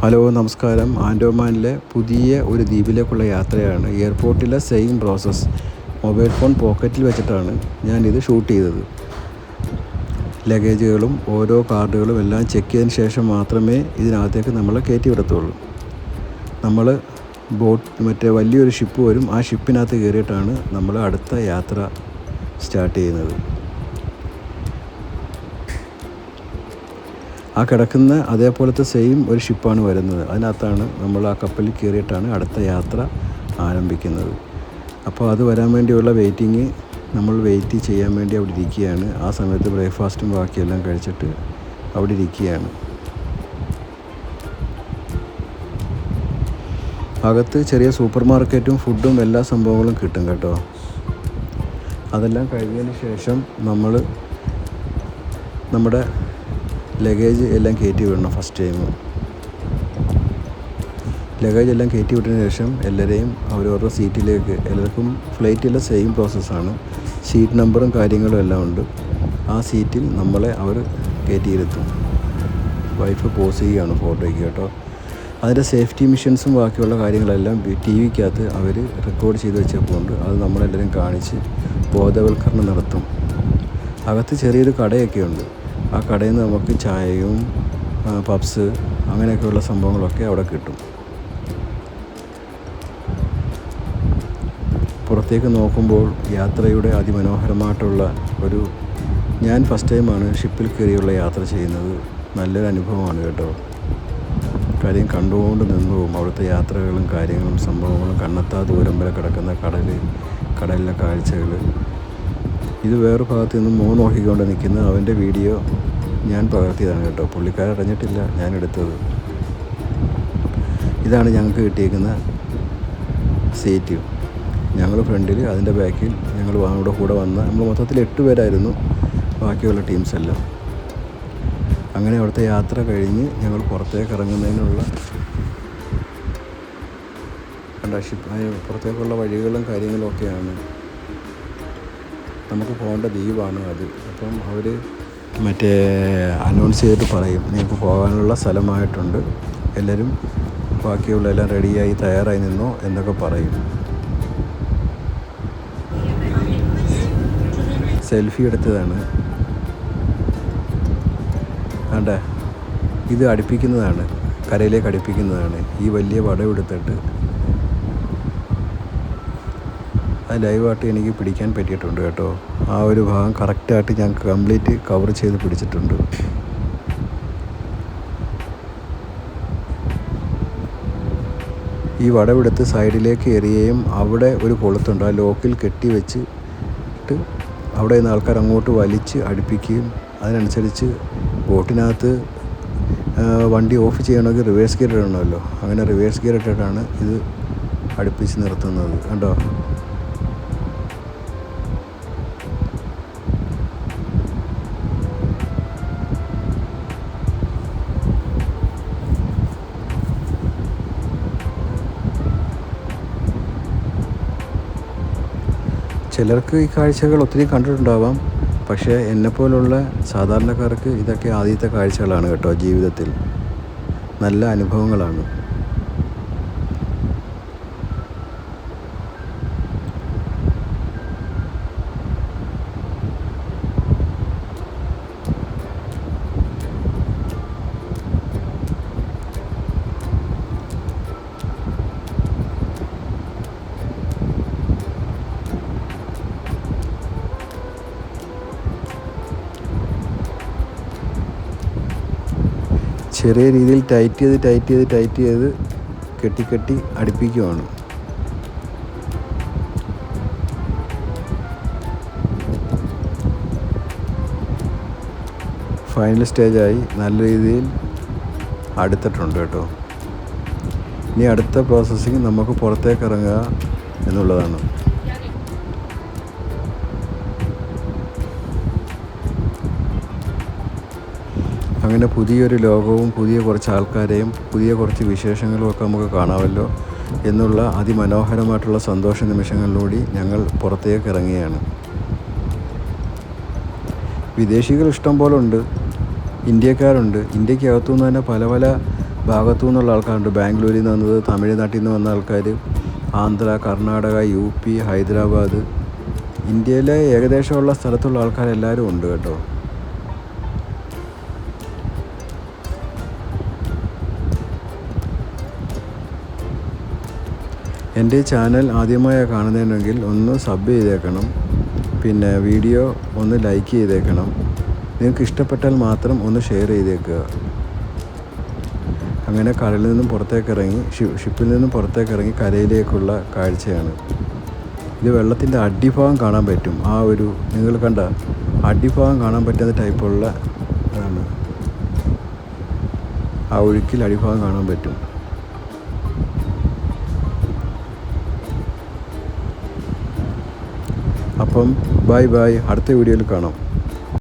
Hello നമസ്കാരം. ആൻഡോമാനിലെ പുതിയ ഒരു ദ്വീപിലേക്കുള്ള യാത്രയാണ്. എയർപോർട്ടിലെ സെയിം പ്രോസസ്സ്. മൊബൈൽ ഫോൺ പോക്കറ്റിൽ വെച്ചിട്ടാണ് ഞാനിത് ഷൂട്ട് ചെയ്തത്. ലഗേജുകളും ഓരോ കാർഡുകളും എല്ലാം ചെക്ക് ചെയ്തതിന് ശേഷം മാത്രമേ ഇതിനകത്തേക്ക് നമ്മളെ കയറ്റി വിടത്തുള്ളൂ. നമ്മൾ വലിയൊരു ഷിപ്പ് വരും. ആ ഷിപ്പിനകത്ത് കയറിയിട്ടാണ് നമ്മൾ അടുത്ത യാത്ര സ്റ്റാർട്ട് ചെയ്യുന്നത്. ആ കിടക്കുന്ന അതേപോലത്തെ സെയിം ഒരു ഷിപ്പാണ് വരുന്നത്. അതിനകത്താണ് നമ്മൾ ആ കപ്പലിൽ കയറിയിട്ടാണ് അടുത്ത യാത്ര ആരംഭിക്കുന്നത്. അപ്പോൾ അത് വരാൻ വേണ്ടിയുള്ള നമ്മൾ വെയിറ്റ് ചെയ്യാൻ വേണ്ടി അവിടെ ഇരിക്കുകയാണ്. ആ സമയത്ത് ബ്രേക്ക്ഫാസ്റ്റും ബാക്കിയെല്ലാം കഴിച്ചിട്ട് അവിടെ ഇരിക്കുകയാണ്. അകത്ത് ചെറിയ സൂപ്പർ മാർക്കറ്റും ഫുഡും എല്ലാ സംഭവങ്ങളും കിട്ടും കേട്ടോ. അതെല്ലാം കഴിഞ്ഞതിന് ശേഷം നമ്മൾ നമ്മുടെ ലഗേജ് എല്ലാം കയറ്റി വിടണം. ഫസ്റ്റ് ടൈം ലഗേജ് എല്ലാം കയറ്റി വിട്ടതിന് ശേഷം എല്ലാവരെയും അവരവരുടെ സീറ്റിലേക്ക്, എല്ലാവർക്കും ഫ്ലൈറ്റിലെ സെയിം പ്രോസസ്സാണ്. സീറ്റ് നമ്പറും കാര്യങ്ങളും എല്ലാം ഉണ്ട്. ആ സീറ്റിൽ നമ്മളെ അവർ കയറ്റിയിരുത്തും. വൈഫ് പോസ് ചെയ്യുകയാണ് ഫോട്ടോയ്ക്ക് കേട്ടോ. അതിൻ്റെ സേഫ്റ്റി മിഷൻസും ബാക്കിയുള്ള കാര്യങ്ങളെല്ലാം TV-ക്കകത്ത് അവർ റെക്കോർഡ് ചെയ്ത് വെച്ചപ്പോണ്ട് അത് നമ്മളെല്ലാവരും കാണിച്ച് ബോധവൽക്കരണം നടത്തും. അകത്ത് ചെറിയൊരു കടയൊക്കെ ഉണ്ട്. ആ കടയിൽ നിന്ന് നമുക്ക് ചായയും പപ്സ് അങ്ങനെയൊക്കെയുള്ള സംഭവങ്ങളൊക്കെ അവിടെ കിട്ടും. പുറത്തേക്ക് നോക്കുമ്പോൾ യാത്രയുടെ അതിമനോഹരമായിട്ടുള്ള ഞാൻ ഫസ്റ്റ് ടൈമാണ് ഷിപ്പിൽ കയറിയുള്ള യാത്ര ചെയ്യുന്നത്. നല്ലൊരു അനുഭവമാണ് കേട്ടോ. കാര്യം കണ്ടുകൊണ്ട് നിന്നു പോകും. അവിടുത്തെ യാത്രകളും കാര്യങ്ങളും സംഭവങ്ങളും, കണ്ണെത്താ ദൂരം വരെ കിടക്കുന്ന കടലിലെ കാഴ്ചകൾ. ഇത് വേറെ ഭാഗത്ത് നിന്ന് നോക്കിക്കൊണ്ട് നിൽക്കുന്ന അവൻ്റെ വീഡിയോ ഞാൻ പകർത്തിയതാണ് കേട്ടോ. പുള്ളിക്കാരൻ അറിഞ്ഞിട്ടില്ല ഞാൻ എടുത്തത്. ഇതാണ് ഞങ്ങൾക്ക് കിട്ടിയിരിക്കുന്ന സീറ്റ്. ഞങ്ങൾ ഫ്രണ്ടിൽ, അതിൻ്റെ ബാക്കിൽ ഞങ്ങൾ അവിടെ കൂടെ നമ്മൾ മൊത്തത്തിൽ 8 പേരായിരുന്നു ബാക്കിയുള്ള ടീംസ് എല്ലാം. അങ്ങനെ അവിടുത്തെ യാത്ര കഴിഞ്ഞ് ഞങ്ങൾ പുറത്തേക്ക് ഇറങ്ങുന്നതിനുള്ള പുറത്തേക്കുള്ള വഴികളും കാര്യങ്ങളും ഒക്കെയാണ്. നമുക്ക് പോകേണ്ട ദ്വീപാണ് അത്. അപ്പം അവർ അനൗൺസ് ചെയ്തിട്ട് പറയും, നിങ്ങൾക്ക് പോകാനുള്ള സ്ഥലമായിട്ടുണ്ട്, എല്ലാവരും ബാക്കിയുള്ള എല്ലാം റെഡിയായി തയ്യാറായി നിന്നോ എന്നൊക്കെ പറയും. സെൽഫി എടുത്തതാണ്. ഇത് അടുപ്പിക്കുന്നതാണ്, കരയിലേക്ക് അടുപ്പിക്കുന്നതാണ്. ഈ വലിയ വടം എടുത്തിട്ട് അത് ലൈവായിട്ട് എനിക്ക് പിടിക്കാൻ പറ്റിയിട്ടുണ്ട് കേട്ടോ. ആ ഒരു ഭാഗം കറക്റ്റായിട്ട് ഞങ്ങൾക്ക് കംപ്ലീറ്റ് കവർ ചെയ്ത് പിടിച്ചിട്ടുണ്ട്. ഈ വടമെടുത്ത് സൈഡിലേക്ക് എറിയുകയും അവിടെ ഒരു കൊളുത്തുണ്ട്, ആ ലോക്കിൽ കെട്ടി വെച്ചിട്ട് അവിടെ നിന്ന് ആൾക്കാർ അങ്ങോട്ട് വലിച്ച് അടുപ്പിക്കുകയും അതിനനുസരിച്ച് ബോട്ടിനകത്ത് വണ്ടി ഓഫ് ചെയ്യണമെങ്കിൽ റിവേഴ്സ് ഗിയർ ഇടണമല്ലോ. അങ്ങനെ റിവേഴ്സ് ഗിയർ ഇട്ടിട്ടാണ് ഇത് അടുപ്പിച്ച് നിർത്തുന്നത് കണ്ടോ. ചിലർക്ക് ഈ കാഴ്ചകൾ ഒത്തിരി കണ്ടിട്ടുണ്ടാവാം. പക്ഷേ എന്നെപ്പോലുള്ള സാധാരണക്കാർക്ക് ഇതൊക്കെ ആദ്യത്തെ കാഴ്ചകളാണ് കേട്ടോ ജീവിതത്തിൽ. നല്ല അനുഭവങ്ങളാണ്. ചെറിയ രീതിയിൽ ടൈറ്റ് ചെയ്ത് കെട്ടി അടുപ്പിക്കുവാണ്. ഫൈനൽ സ്റ്റേജായി നല്ല രീതിയിൽ അടുത്തിട്ടുണ്ട് കേട്ടോ. ഇനി അടുത്ത പ്രോസസ്സിങ് നമുക്ക് പുറത്തേക്ക് ഇറങ്ങുക എന്നുള്ളതാണ്. അങ്ങനെ പുതിയൊരു ലോകവും പുതിയ കുറച്ച് ആൾക്കാരെയും പുതിയ കുറച്ച് വിശേഷങ്ങളും ഒക്കെ നമുക്ക് കാണാമല്ലോ എന്നുള്ള അതിമനോഹരമായിട്ടുള്ള സന്തോഷ നിമിഷങ്ങളിലൂടെ ഞങ്ങൾ പുറത്തേക്ക് ഇറങ്ങുകയാണ്. വിദേശികൾ ഇഷ്ടം പോലെ ഉണ്ട്, ഇന്ത്യക്കാരുണ്ട്. ഇന്ത്യക്കകത്തുനിന്ന് തന്നെ പല ഭാഗത്തു നിന്നുള്ള ആൾക്കാരുണ്ട്. ബാംഗ്ലൂരിൽ നിന്ന് വന്നത്, തമിഴ്നാട്ടിൽ നിന്ന് വന്ന ആൾക്കാർ, ആന്ധ്ര, കർണാടക, UP, ഹൈദരാബാദ്, ഇന്ത്യയിലെ ഏകദേശമുള്ള സ്ഥലത്തുള്ള ആൾക്കാരെല്ലാവരും ഉണ്ട് കേട്ടോ. എൻ്റെ ഈ ചാനൽ ആദ്യമായി കാണുന്നതെങ്കിൽ ഒന്ന് സബ് ചെയ്തേക്കണം. പിന്നെ വീഡിയോ ഒന്ന് ലൈക്ക് ചെയ്തേക്കണം. നിങ്ങൾക്ക് ഇഷ്ടപ്പെട്ടാൽ മാത്രം ഒന്ന് ഷെയർ ചെയ്തേക്കുക. അങ്ങനെ കടലിൽ നിന്നും പുറത്തേക്കിറങ്ങി, ഷിപ്പിൽ നിന്നും പുറത്തേക്കിറങ്ങി കരയിലേക്കുള്ള കാഴ്ചയാണ് ഇത്. വെള്ളത്തിൻ്റെ അടിഭാഗം കാണാൻ പറ്റും. നിങ്ങൾ കണ്ട അടിഭാഗം കാണാൻ പറ്റുന്ന ടൈപ്പുള്ള ആണ്. ആ ഒഴുക്കിൽ അടിഭാഗം കാണാൻ പറ്റും. അപ്പം ബൈ, അടുത്ത വീഡിയോയിൽ കാണാം.